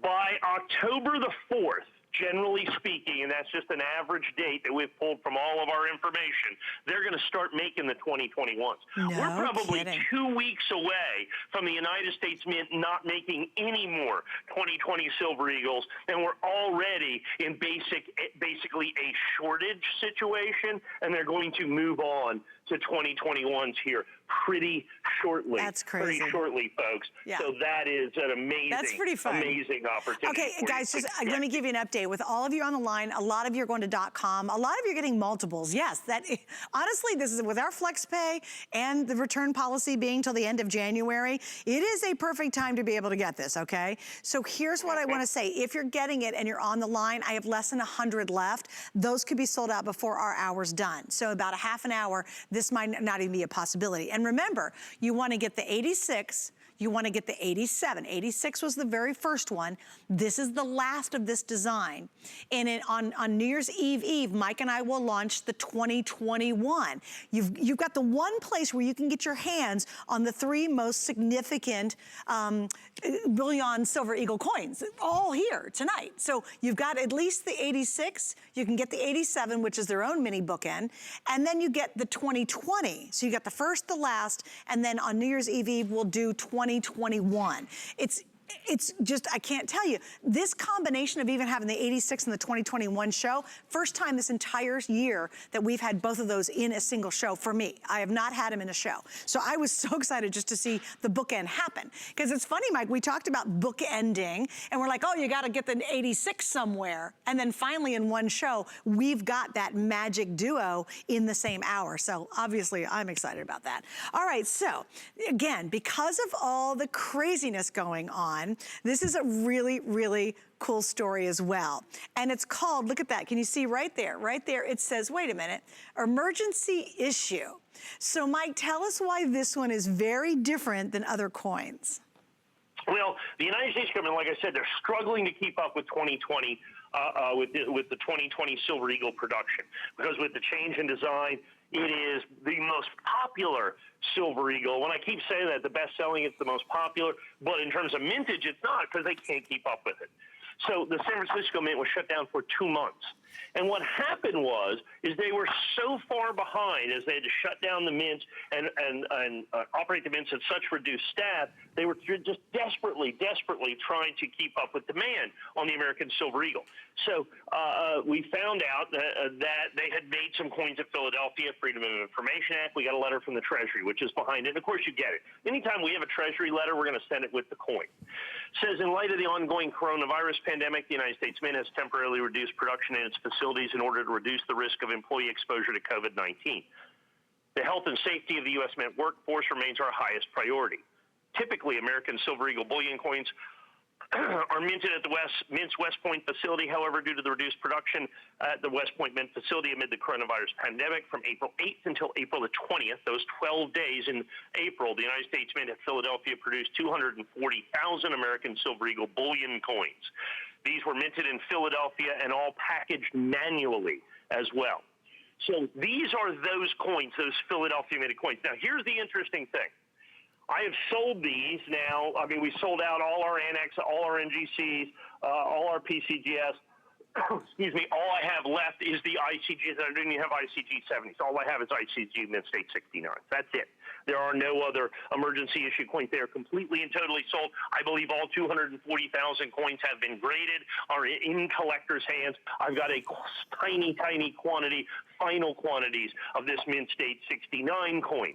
By October the 4th, generally speaking, and that's just an average date that we've pulled from all of our information, they're going to start making the 2021s. We're probably 2 weeks away from the United States Mint not making any more 2020 Silver Eagles, and we're already in basically a shortage situation, and they're going to move on to 2021s here pretty shortly. That's crazy. Pretty shortly, folks. Yeah. So that is an amazing, amazing opportunity. Okay, guys, just let me give you an update. With all of you on the line, a lot of you are going to .com. A lot of you are getting multiples. Yes, honestly, this is with our FlexPay and the return policy being till the end of January. It is a perfect time to be able to get this, okay? So here's what I want to say. If you're getting it and you're on the line, I have less than 100 left. Those could be sold out before our hour's done. So about a half an hour, this might not even be a possibility. And remember, you want to get the 86, you want to get the 87. 86 was the very first one. This is the last of this design. And on New Year's Eve, Mike and I will launch the 2021. You've got the one place where you can get your hands on the 3 most significant bullion silver eagle coins, all here tonight. So you've got at least the 86, you can get the 87, which is their own mini bookend, and then you get the 2020. So you got the first, the last, and then on New Year's Eve, we'll do 2021. it's just, I can't tell you. This combination of even having the 86 and the 2021 show, first time this entire year that we've had both of those in a single show for me. I have not had them in a show. So I was so excited just to see the bookend happen. Because it's funny, Mike, we talked about bookending, and we're like, oh, you got to get the 86 somewhere. And then finally in one show, we've got that magic duo in the same hour. So obviously I'm excited about that. All right, so again, because of all the craziness going on, this is a really, really cool story as well. And it's called, look at that, can you see right there, it says, wait a minute, emergency issue. So Mike, tell us why this one is very different than other coins. Well, the United States government, like I said, they're struggling to keep up with 2020, with the 2020 Silver Eagle production, because with the change in design, it is the most popular Silver Eagle. When I keep saying that, the best-selling, it's the most popular, but in terms of mintage, it's not, because they can't keep up with it. So the San Francisco Mint was shut down for 2 months. And what happened is they were so far behind as they had to shut down the mints and operate the mints at such reduced staff, they were just desperately trying to keep up with demand on the American Silver Eagle. So we found out that they had made some coins at Philadelphia, Freedom of Information Act. We got a letter from the Treasury, which is behind it. And of course, you get it. Anytime we have a Treasury letter, we're going to send it with the coin. It says, in light of the ongoing coronavirus pandemic, the United States Mint has temporarily reduced production in its facilities in order to reduce the risk of employee exposure to COVID-19. The health and safety of the U.S. Mint workforce remains our highest priority. Typically, American Silver Eagle bullion coins are minted at the Mint's West Point facility. However, due to the reduced production at the West Point Mint facility amid the coronavirus pandemic from April 8th until April the 20th, those 12 days in April, the United States Mint at Philadelphia produced 240,000 American Silver Eagle bullion coins. These were minted in Philadelphia and all packaged manually as well. So these are those coins, those Philadelphia minted coins. Now, here's the interesting thing. I have sold these now. I mean, we sold out all our Annex, all our NGCs, all our PCGS. Excuse me. All I have left is the ICGs. I don't even have ICG 70s. All I have is ICG Mint State 69. That's it. There are no other emergency issue coins. They are completely and totally sold. I believe all 240,000 coins have been graded, are in collectors' hands. I've got a tiny, tiny quantity, final quantities of this Mint State 69 coin.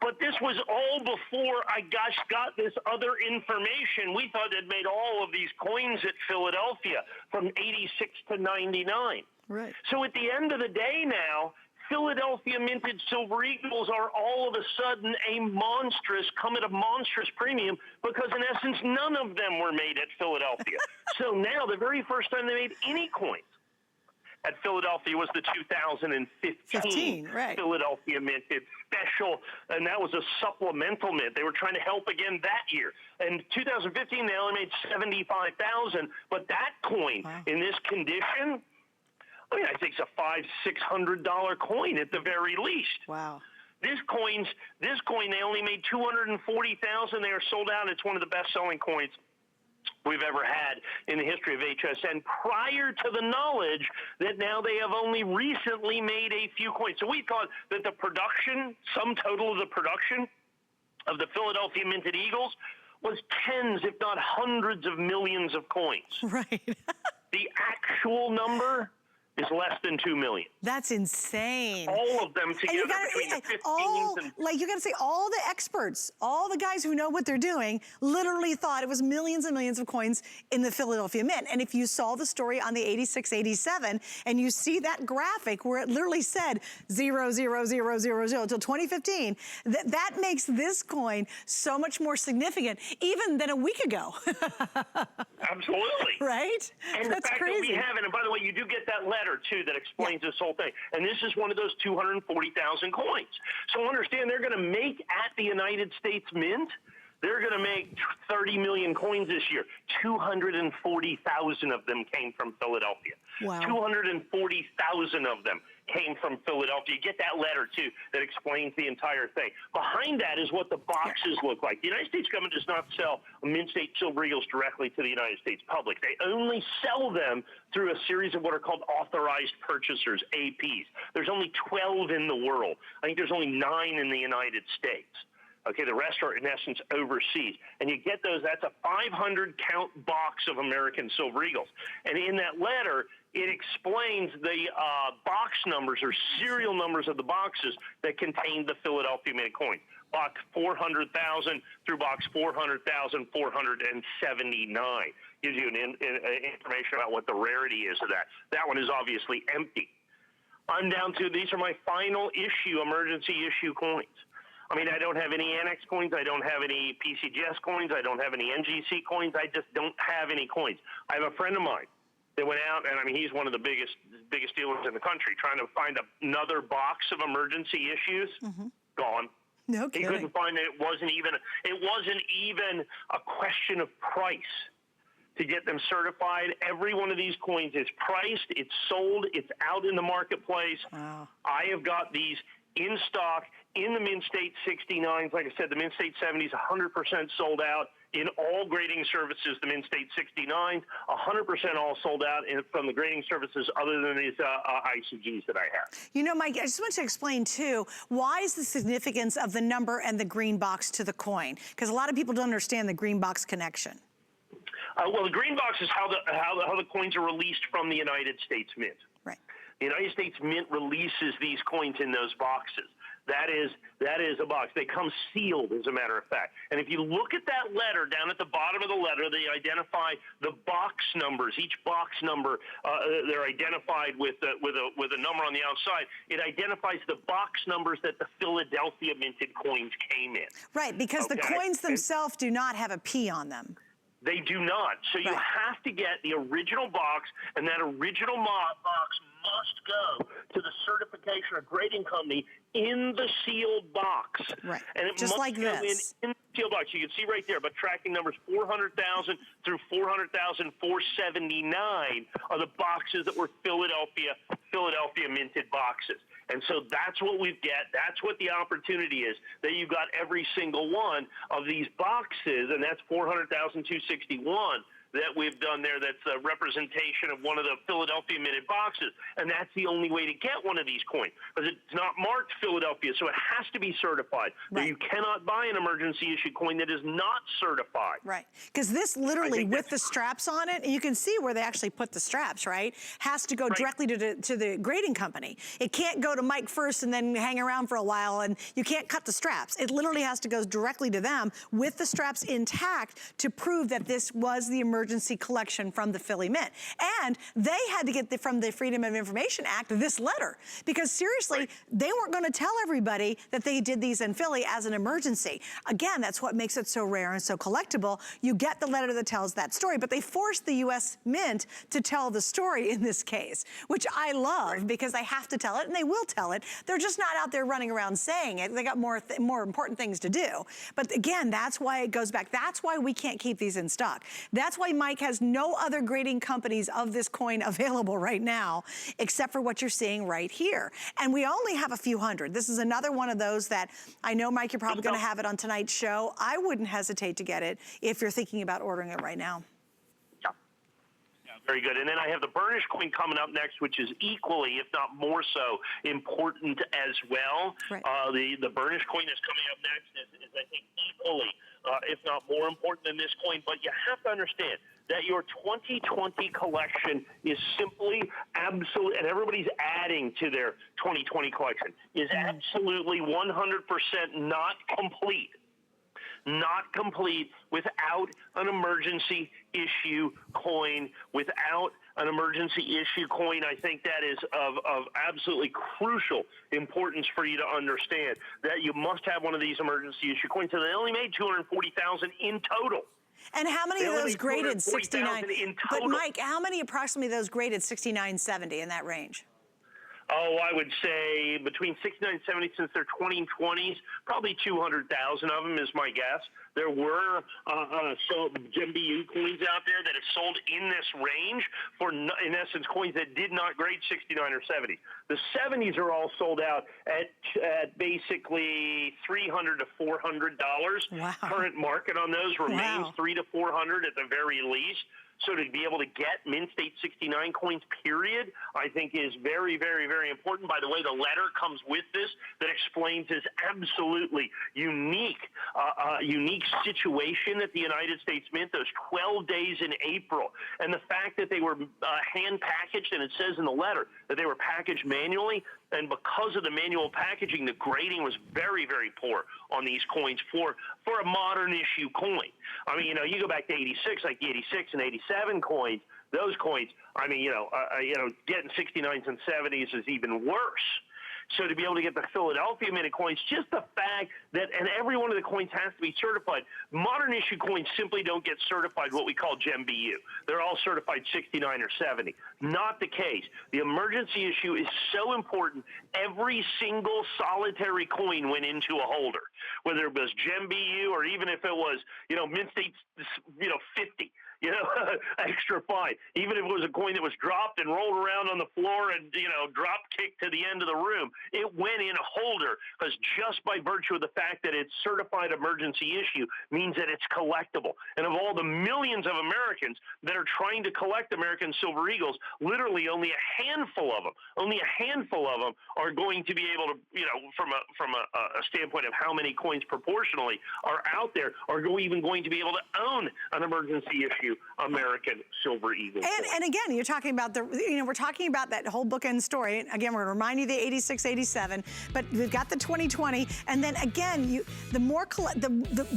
But this was all before I got this other information. We thought they'd made all of these coins at Philadelphia from 86 to 99. Right. So at the end of the day now, Philadelphia minted Silver Eagles are all of a sudden come at a monstrous premium because in essence, none of them were made at Philadelphia. So now the very first time they made any coins at Philadelphia was the 2015 Philadelphia minted special, and that was a supplemental mint. They were trying to help again that year. In 2015, they only made 75,000, but that coin in this condition, I mean, I think it's a $500-600 coin at the very least. Wow. This coin, they only made 240,000. They are sold out. It's one of the best-selling coins we've ever had in the history of HSN, prior to the knowledge that now they have only recently made a few coins. So we thought that the production, sum total of the production of the Philadelphia Minted Eagles was tens, if not hundreds of millions of coins. Right. The actual number is less than 2 million. That's insane. All of them together between the 15s and... Like, you gotta say, all the experts, all the guys who know what they're doing, literally thought it was millions and millions of coins in the Philadelphia Mint. And if you saw the story on the 86, 87, and you see that graphic where it literally said 00000 until 2015, that makes this coin so much more significant, even than a week ago. Absolutely. Right? And that's the fact crazy. That we have, and by the way, you do get that letter too that explains this whole thing. And this is one of those 240,000 coins. So understand, they're going to make at the United States Mint, they're going to make 30 million coins this year. 240,000 of them came from Philadelphia. Wow. 240,000 of them came from Philadelphia. You get that letter, too, that explains the entire thing. Behind that is what the boxes look like. The United States government does not sell Mint State Silver Eagles directly to the United States public. They only sell them through a series of what are called authorized purchasers, APs. There's only 12 in the world. I think there's only 9 in the United States. Okay, the rest are in essence overseas. And you get those, that's a 500 count box of American Silver Eagles. And in that letter, it explains the box numbers or serial numbers of the boxes that contain the Philadelphia Mint coin. Box 400,000 through box 400,479. Gives you information about what the rarity is of that. That one is obviously empty. I'm down to, these are my final issue, emergency issue coins. I mean, I don't have any Annex coins. I don't have any PCGS coins. I don't have any NGC coins. I just don't have any coins. I have a friend of mine that went out, and I mean, he's one of the biggest dealers in the country, trying to find another box of emergency issues. Gone. No kidding. He couldn't find it. It wasn't even a question of price to get them certified. Every one of these coins is priced, it's sold, it's out in the marketplace. Wow. I have got these in stock in the Mint State 69s. Like I said, the Mint State 70s, 100% sold out. In all grading services, the Mint State 69s, 100% all sold out from the grading services other than these ICGs that I have. You know, Mike, I just want to explain, too, why is the significance of the number and the green box to the coin? Because a lot of people don't understand the green box connection. Well, the green box is how the coins are released from the United States Mint. Right. The United States Mint releases these coins in those boxes. That is a box. They come sealed, as a matter of fact. And if you look at that letter, down at the bottom of the letter, they identify the box numbers. Each box number, they're identified with a number on the outside. It identifies the box numbers that the Philadelphia minted coins came in. Right, because the coins themselves do not have a P on them. They do not. So you have to get the original box, and that original box must go to the certification or grading company in the sealed box. Right. And it just must like go this. in the sealed box. You can see right there, but tracking numbers 400,000 through 400,479 are the boxes that were Philadelphia minted boxes. And so that's what we get. That's what the opportunity is, that you've got every single one of these boxes, and that's 400,261 that we've done there. That's a representation of one of the Philadelphia minted boxes. And that's the only way to get one of these coins, because it's not marked Philadelphia, so it has to be certified. Right. You cannot buy an emergency issue coin that is not certified. Right, because this literally, with the straps on it, and you can see where they actually put the straps, right, has to go directly to the grading company. It can't go to Mike first and then hang around for a while, and you can't cut the straps. It literally has to go directly to them with the straps intact to prove that this was the emergency collection from the Philly Mint. And they had to get from the Freedom of Information Act this letter, because seriously, they weren't going to tell everybody that they did these in Philly as an emergency. Again, that's what makes it so rare and so collectible. You get the letter that tells that story, but they forced the U.S. Mint to tell the story in this case, which I love because they have to tell it, and they will tell it. They're just not out there running around saying it. They got more important things to do. But again, that's why it goes back. That's why we can't keep these in stock. That's why Mike has no other grading companies of this coin available right now, except for what you're seeing right here. And we only have a few hundred. This is another one of those that I know, Mike, you're probably going to have it on tonight's show. I wouldn't hesitate to get it if you're thinking about ordering it right now. Very good. And then I have the Burnished Coin coming up next, which is equally, if not more so, important as well. Right. The Burnished Coin that's coming up next is I think, equally, if not more important than this coin. But you have to understand that your 2020 collection is simply absolute, and everybody's adding to their 2020 collection, is absolutely 100% not complete. Not complete without an emergency issue coin, without an emergency issue coin. I think that is of absolutely crucial importance for you to understand, that you must have one of these emergency issue coins. So they only made 240,000 in total. And how many of those graded 69? But Mike, how many approximately those graded 6970 in that range? Oh, I would say between 69 and 70, since they're 2020s, probably 200,000 of them is my guess. There were MBU coins out there that have sold in this range for, in essence, coins that did not grade 69 or 70. The 70s are all sold out at basically $300 to $400. Wow. Current market on those remains $300 to $400 at the very least. So to be able to get Mint State 69 coins, period, I think is very, very, very important. By the way, the letter comes with this that explains this absolutely unique situation at the United States Mint, those 12 days in April, and the fact that they were hand packaged, and it says in the letter that they were packaged manually, and because of the manual packaging, the grading was very, very poor on these coins for a modern issue coin. I mean, you go back to 86, like the 86 and 87 coins, those coins, I mean, getting 69s and 70s is even worse. So to be able to get the Philadelphia minted coins, just the fact that, and every one of the coins has to be certified. Modern issue coins simply don't get certified what we call Gem BU. They're all certified 69 or 70. Not the case. The emergency issue is so important. Every single solitary coin went into a holder, whether it was Gem BU or even if it was, Mint State, 50. Extra fine. Even if it was a coin that was dropped and rolled around on the floor and, drop kicked to the end of the room, it went in a holder because just by virtue of the fact that it's certified emergency issue means that it's collectible. And of all the millions of Americans that are trying to collect American Silver Eagles, literally only a handful of them are going to be able to, from a standpoint of how many coins proportionally are out there, are even going to be able to own an emergency issue American Silver Eagle. And again, you're talking about we're talking about that whole bookend story. Again, we're going to remind you the 86, 87, but we've got the 2020, and then again, the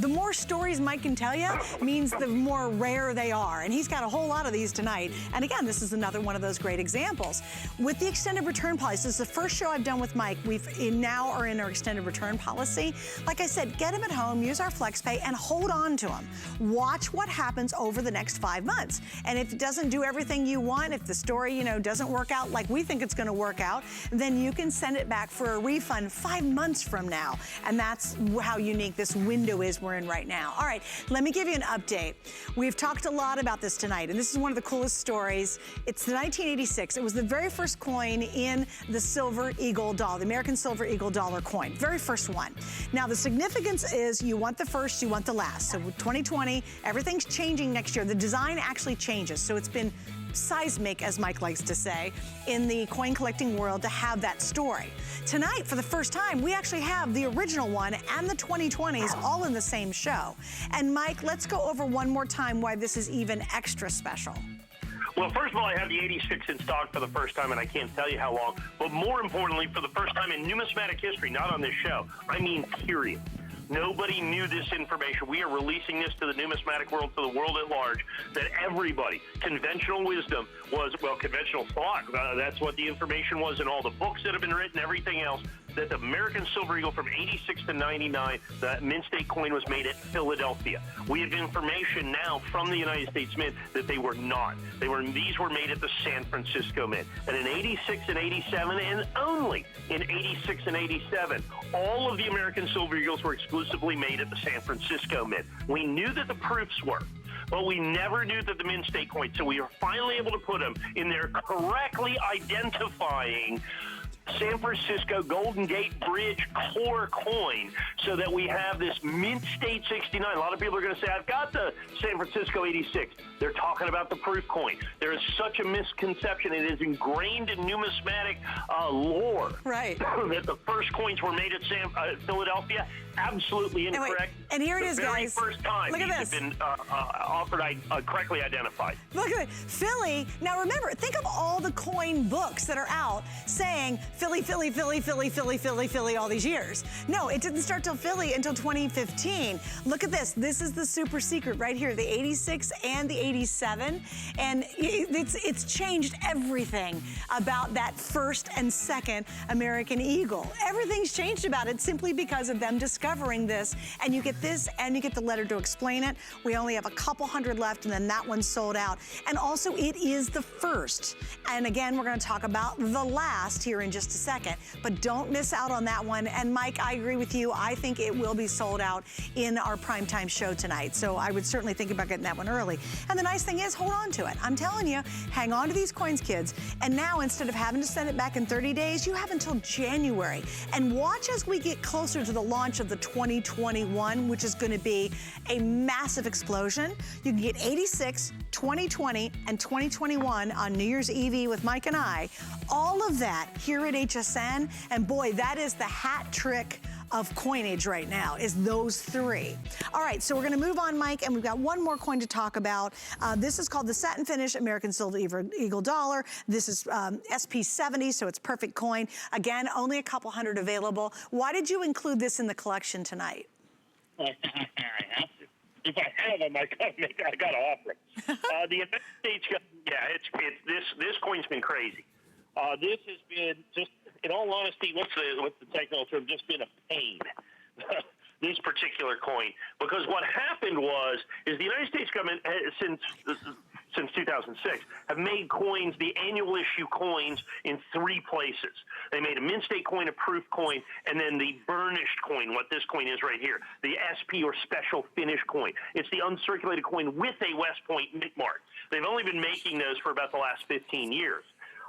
more stories Mike can tell you means the more rare they are, and he's got a whole lot of these tonight. And again, this is another one of those great examples. With the extended return policy, this is the first show I've done with Mike. Now are in our extended return policy. Like I said, get them at home, use our FlexPay, and hold on to them. Watch what happens over the next 5 months. And if it doesn't do everything you want, if the story, doesn't work out like we think it's going to work out, then you can send it back for a refund 5 months from now. And that's how unique this window is we're in right now. All right, let me give you an update. We've talked a lot about this tonight, and this is one of the coolest stories. It's the 1986. It was the very first coin in the Silver Eagle dollar, the American Silver Eagle dollar coin, very first one. Now, the significance is you want the first, you want the last. So 2020, everything's changing next year. The design actually changes, so it's been seismic, as Mike likes to say, in the coin collecting world to have that story. Tonight, for the first time, we actually have the original one and the 2020s all in the same show. And Mike, let's go over one more time why this is even extra special. Well, first of all, I have the 86 in stock for the first time, and I can't tell you how long. But more importantly, for the first time in numismatic history, not on this show, I mean period. Nobody knew this information. We are releasing this to the numismatic world, to the world at large, that everybody, conventional wisdom was, well, conventional thought, that's what the information was in all the books that have been written, everything else, that the American Silver Eagle from 86 to 99, the Mint State coin was made at Philadelphia. We have information now from the United States Mint that they were not. These were made at the San Francisco Mint. And in 86 and 87, and only in 86 and 87, all of the American Silver Eagles were exclusively made at the San Francisco Mint. We knew that the proofs were, but we never knew that the Mint State coin, so we were finally able to put them in their correctly identifying San Francisco Golden Gate Bridge core coin, so that we have this Mint State 69. A lot of people are going to say, I've got the San Francisco 86. They're talking about the proof coin. There is such a misconception. It is ingrained in numismatic lore, right, that the first coins were made at Philadelphia. Absolutely incorrect. And here it is, guys. The very first time these have been correctly identified. Look at it. Philly. Now remember, think of all the coin books that are out saying Philly, Philly, Philly, Philly, Philly, Philly, Philly all these years. No, it didn't start till Philly until 2015. Look at this. This is the super secret right here, the 86 and the 87. And it's changed everything about that first and second American Eagle. Everything's changed about it simply because of them discovering this. And you get this and you get the letter to explain it. We only have a couple hundred left, and then that one's sold out. And also, it is the first. And again, we're going to talk about the last here in just just a second. But don't miss out on that one. And Mike, I agree with you. I think it will be sold out in our primetime show tonight. So I would certainly think about getting that one early. And the nice thing is, hold on to it. I'm telling you, hang on to these coins, kids. And now, instead of having to send it back in 30 days, you have until January. And watch as we get closer to the launch of the 2021, which is going to be a massive explosion. You can get 86, 2020, and 2021 on New Year's Eve with Mike and I. All of that here at HSN. And boy, that is the hat trick of coinage right now, is those three. All right, so we're gonna move on, Mike, and we've got one more coin to talk about. This is called the Satin Finish American Silver Eagle Dollar. This is SP70, so it's perfect coin. Again, only a couple hundred available. Why did you include this in the collection tonight? I have to. If I have them, I gotta offer them. The United States, this coin's been crazy. This has been just, in all honesty, what's the technical term? Just been a pain. This particular coin, because what happened is the United States government since 2006 have made coins, the annual issue coins, in three places. They made a mint state coin, a proof coin, and then the burnished coin, what this coin is right here, the SP or special finish coin. It's the uncirculated coin with a West Point mint mark. They've only been making those for about the last 15 years.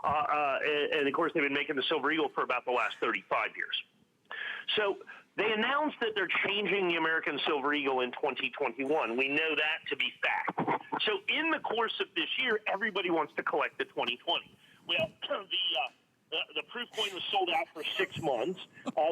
And of course, they've been making the Silver Eagle for about the last 35 years. So they announced that they're changing the American Silver Eagle in 2021. We know that to be fact. So in the course of this year, everybody wants to collect the 2020. Well, the proof coin was sold out for 6 months.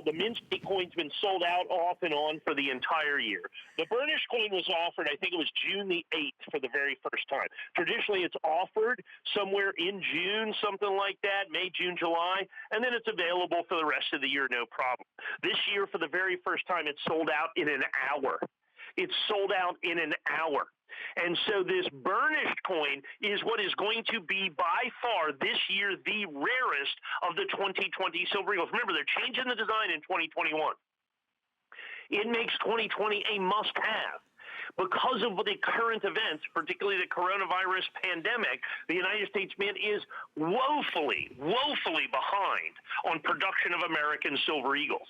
The mint state coin's been sold out off and on for the entire year. The burnished coin was offered, I think it was June the 8th for the very first time. Traditionally, it's offered somewhere in June, something like that, May, June, July, and then it's available for the rest of the year, no problem. This year, for the very first time, it's sold out in an hour. It's sold out in an hour. And so this burnished coin is what is going to be by far this year the rarest of the 2020 Silver Eagles. Remember, they're changing the design in 2021. It makes 2020 a must-have. Because of the current events, particularly the coronavirus pandemic, the United States Mint is woefully behind on production of American Silver Eagles.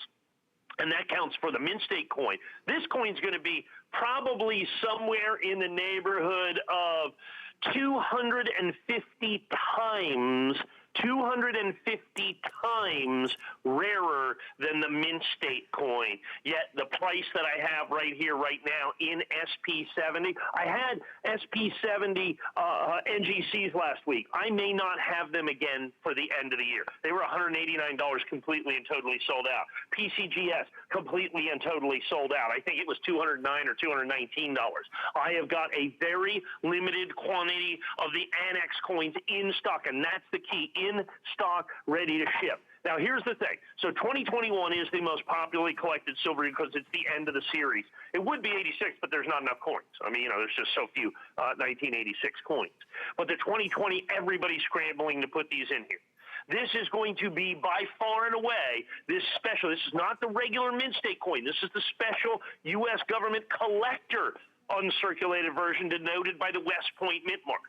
And that counts for the mint state coin. This coin's going to be probably somewhere in the neighborhood of 250 times rarer than the mint state coin. Yet the price that I have right here, right now in SP70, I had SP70 NGCs last week. I may not have them again for the end of the year. They were $189 completely and totally sold out. PCGS completely and totally sold out. I think it was $209 or $219. I have got a very limited quantity of the Annex coins in stock, and that's the key. In stock, ready to ship. Now, here's the thing. So 2021 is the most popularly collected silver because it's the end of the series. It would be 86, but there's not enough coins. I mean, there's just so few 1986 coins. But the 2020, everybody's scrambling to put these in here. This is going to be by far and away this special. This is not the regular mint state coin. This is the special U.S. government collector uncirculated version denoted by the West Point mint mark.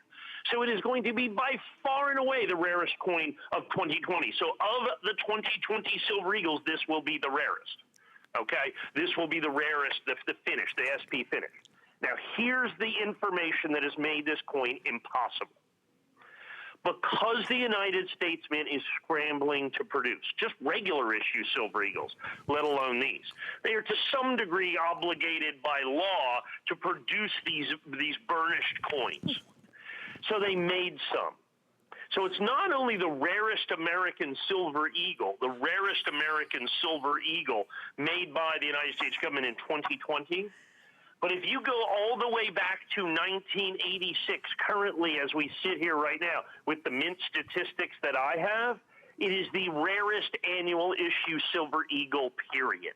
So it is going to be by far and away the rarest coin of 2020. So of the 2020 Silver Eagles, this will be the rarest. Okay? This will be the rarest, the finish, the SP finish. Now, here's the information that has made this coin impossible. Because the United States Mint is scrambling to produce just regular issue Silver Eagles, let alone these, they are to some degree obligated by law to produce these burnished coins. So they made some. So it's not only the rarest American Silver Eagle, the rarest American Silver Eagle made by the United States government in 2020, but if you go all the way back to 1986, currently as we sit here right now with the mint statistics that I have, it is the rarest annual issue Silver Eagle, period.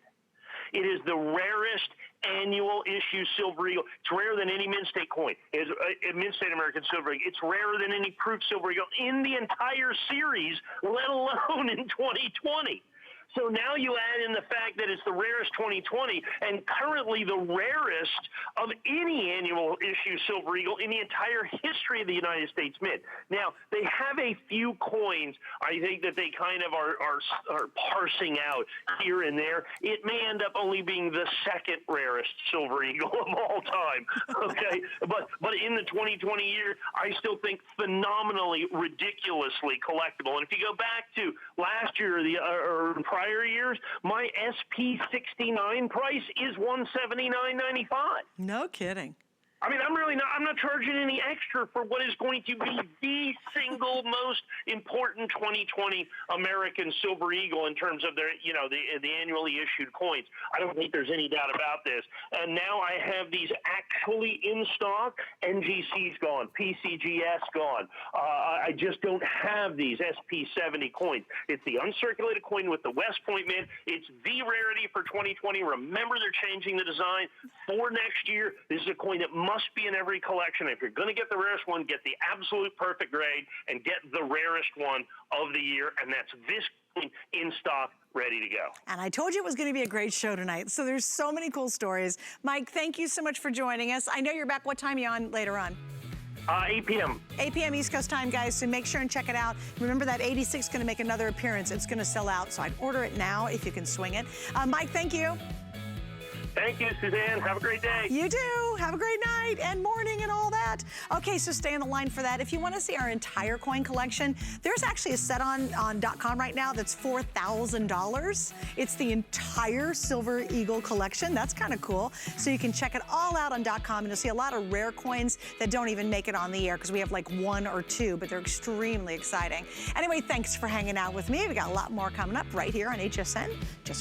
It is the rarest annual issue Silver Eagle. It's rarer than any mint state coin. It's mint state American Silver Eagle. It's rarer than any proof Silver Eagle in the entire series, let alone in 2020. So now you add in the fact that it's the rarest 2020 and currently the rarest of any annual issue Silver Eagle in the entire history of the United States Mint. Now, they have a few coins I think that they kind of are parsing out here and there. It may end up only being the second rarest Silver Eagle of all time, okay? But in the 2020 year, I still think phenomenally, ridiculously collectible. And if you go back to last year or prior years, my SP69 price is $179.95. No kidding. I mean, I'm not charging any extra for what is going to be the single most important 2020 American Silver Eagle in terms of their, the annually issued coins. I don't think there's any doubt about this. And now I have these actually in stock. NGC's gone, PCGS gone. I just don't have these SP70 coins. It's the uncirculated coin with the West Point Mint. It's the rarity for 2020. Remember, they're changing the design for next year. This is a coin that must be in every collection. If you're going to get the rarest one, get the absolute perfect grade and get the rarest one of the year, and that's this coin in stock, ready to go. And I told you it was going to be a great show tonight. So there's so many cool stories. Mike, thank you so much for joining us. I know you're back. What time are you on later on? 8 p.m. 8 p.m. East Coast time, guys, so make sure and check it out. Remember that 86 is going to make another appearance. It's going to sell out, so I'd order it now if you can swing it. Mike, thank you. Thank you, Suzanne. Have a great day. You do. Have a great night and morning and all that. Okay, so stay on the line for that. If you want to see our entire coin collection, there's actually a set on .com right now that's $4,000. It's the entire Silver Eagle collection. That's kind of cool. So you can check it all out on .com, and you'll see a lot of rare coins that don't even make it on the air because we have like one or two, but they're extremely exciting. Anyway, thanks for hanging out with me. We got a lot more coming up right here on HSN. Just